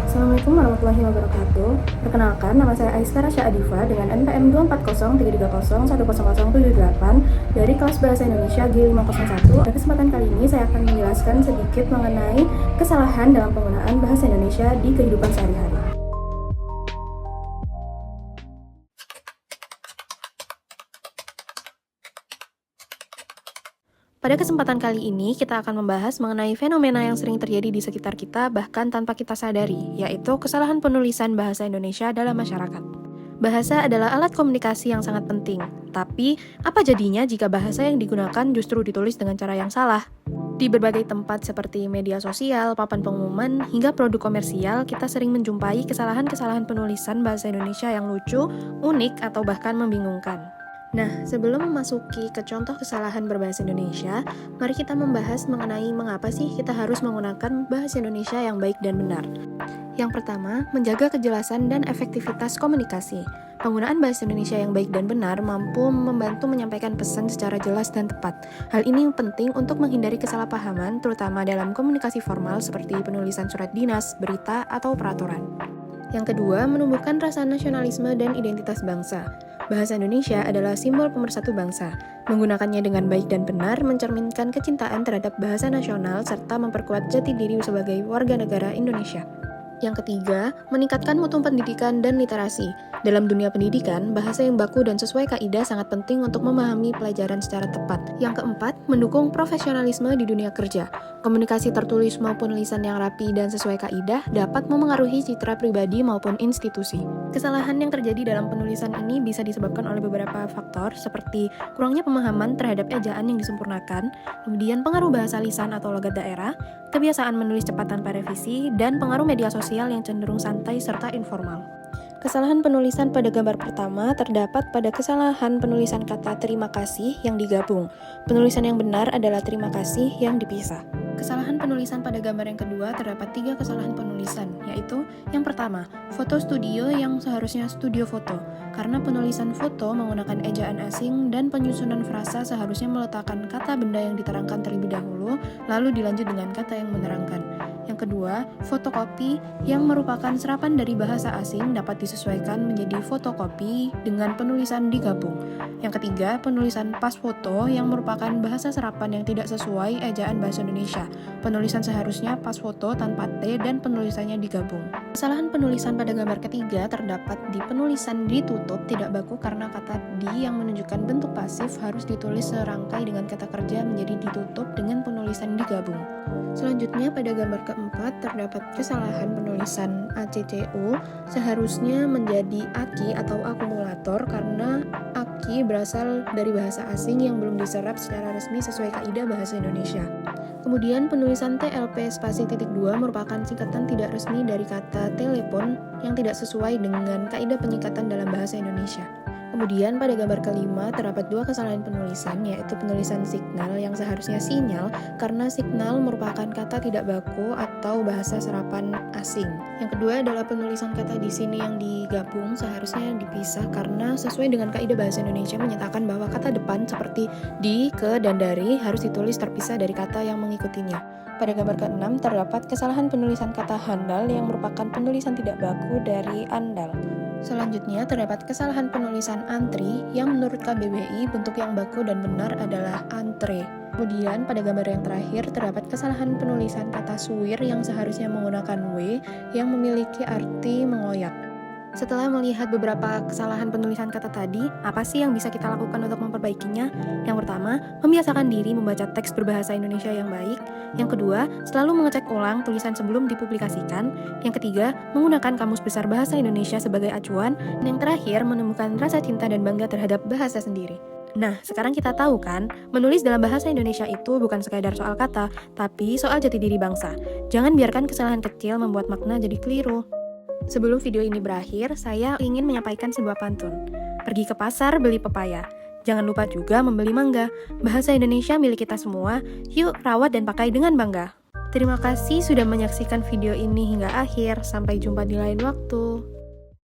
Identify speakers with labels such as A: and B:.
A: Assalamualaikum warahmatullahi wabarakatuh. Perkenalkan, nama saya Aisyah Rasya Adifa dengan NPM 24033010078 dari kelas Bahasa Indonesia G501. Pada kesempatan kali ini saya akan menjelaskan sedikit mengenai kesalahan dalam penggunaan bahasa Indonesia di kehidupan sehari-hari. Pada kesempatan kali ini, kita akan membahas mengenai fenomena yang sering terjadi di sekitar kita bahkan tanpa kita sadari, yaitu kesalahan penulisan bahasa Indonesia dalam masyarakat. Bahasa adalah alat komunikasi yang sangat penting, tapi apa jadinya jika bahasa yang digunakan justru ditulis dengan cara yang salah? Di berbagai tempat seperti media sosial, papan pengumuman, hingga produk komersial, kita sering menjumpai kesalahan-kesalahan penulisan bahasa Indonesia yang lucu, unik, atau bahkan membingungkan. Nah, sebelum memasuki ke contoh kesalahan berbahasa Indonesia, mari kita membahas mengenai mengapa sih kita harus menggunakan bahasa Indonesia yang baik dan benar. Yang pertama, menjaga kejelasan dan efektivitas komunikasi. Penggunaan bahasa Indonesia yang baik dan benar mampu membantu menyampaikan pesan secara jelas dan tepat. Hal ini penting untuk menghindari kesalahpahaman, terutama dalam komunikasi formal seperti penulisan surat dinas, berita, atau peraturan. Yang kedua, menumbuhkan rasa nasionalisme dan identitas bangsa. Bahasa Indonesia adalah simbol pemersatu bangsa. Menggunakannya dengan baik dan benar mencerminkan kecintaan terhadap bahasa nasional serta memperkuat jati diri sebagai warga negara Indonesia. Yang ketiga, meningkatkan mutu pendidikan dan literasi. Dalam dunia pendidikan, bahasa yang baku dan sesuai kaidah sangat penting untuk memahami pelajaran secara tepat. Yang keempat, mendukung profesionalisme di dunia kerja. Komunikasi tertulis maupun lisan yang rapi dan sesuai kaidah dapat memengaruhi citra pribadi maupun institusi. Kesalahan yang terjadi dalam penulisan ini bisa disebabkan oleh beberapa faktor seperti kurangnya pemahaman terhadap ejaan yang disempurnakan, kemudian pengaruh bahasa lisan atau logat daerah, kebiasaan menulis cepat tanpa revisi, dan pengaruh media sosial yang cenderung santai serta informal. Kesalahan penulisan pada gambar pertama terdapat pada kesalahan penulisan kata terima kasih yang digabung. Penulisan yang benar adalah terima kasih yang dipisah. Kesalahan penulisan pada gambar yang kedua terdapat 3 kesalahan penulisan, yaitu yang pertama, foto studio yang seharusnya studio foto, karena penulisan foto menggunakan ejaan asing dan penyusunan frasa seharusnya meletakkan kata benda yang diterangkan terlebih dahulu, lalu dilanjut dengan kata yang menerangkan. Yang kedua, fotokopi yang merupakan serapan dari bahasa asing dapat disesuaikan menjadi fotokopi dengan penulisan digabung. Yang ketiga, penulisan pas foto yang merupakan bahasa serapan yang tidak sesuai ejaan bahasa Indonesia. Penulisan seharusnya pas foto tanpa T dan penulisannya digabung. Kesalahan penulisan pada gambar ketiga terdapat di penulisan ditutup tidak baku karena kata di yang menunjukkan bentuk pasif harus ditulis serangkai dengan kata kerja menjadi ditutup dengan penulisan digabung. Selanjutnya pada gambar keempat terdapat kesalahan penulisan ACCU seharusnya menjadi aki atau akumulator karena aki berasal dari bahasa asing yang belum diserap secara resmi sesuai kaidah bahasa Indonesia. Kemudian penulisan TLP spasi titik 2 merupakan singkatan tidak resmi dari kata telepon yang tidak sesuai dengan kaidah penyingkatan dalam bahasa Indonesia. Kemudian pada gambar kelima terdapat 2 kesalahan penulisan, yaitu penulisan signal yang seharusnya sinyal karena signal merupakan kata tidak baku atau bahasa serapan asing. Yang kedua adalah penulisan kata di sini yang digabung seharusnya dipisah karena sesuai dengan kaidah bahasa Indonesia menyatakan bahwa kata depan seperti di, ke, dan dari harus ditulis terpisah dari kata yang mengikutinya. Pada gambar ke-6 terdapat kesalahan penulisan kata handal yang merupakan penulisan tidak baku dari andal. Selanjutnya terdapat kesalahan penulisan antri yang menurut KBBI bentuk yang baku dan benar adalah antre. Kemudian pada gambar yang terakhir terdapat kesalahan penulisan kata suwir yang seharusnya menggunakan W yang memiliki arti mengoyak. Setelah melihat beberapa kesalahan penulisan kata tadi, apa sih yang bisa kita lakukan untuk memperbaikinya? Yang pertama, membiasakan diri membaca teks berbahasa Indonesia yang baik. Yang kedua, selalu mengecek ulang tulisan sebelum dipublikasikan. Yang ketiga, menggunakan Kamus Besar Bahasa Indonesia sebagai acuan. Dan yang terakhir, menemukan rasa cinta dan bangga terhadap bahasa sendiri. Nah, sekarang kita tahu kan, menulis dalam bahasa Indonesia itu bukan sekadar soal kata, tapi soal jati diri bangsa. Jangan biarkan kesalahan kecil membuat makna jadi keliru. Sebelum video ini berakhir, saya ingin menyampaikan sebuah pantun. Pergi ke pasar beli pepaya. Jangan lupa juga membeli mangga. Bahasa Indonesia milik kita semua. Yuk rawat dan pakai dengan bangga. Terima kasih sudah menyaksikan video ini hingga akhir. Sampai jumpa di lain waktu.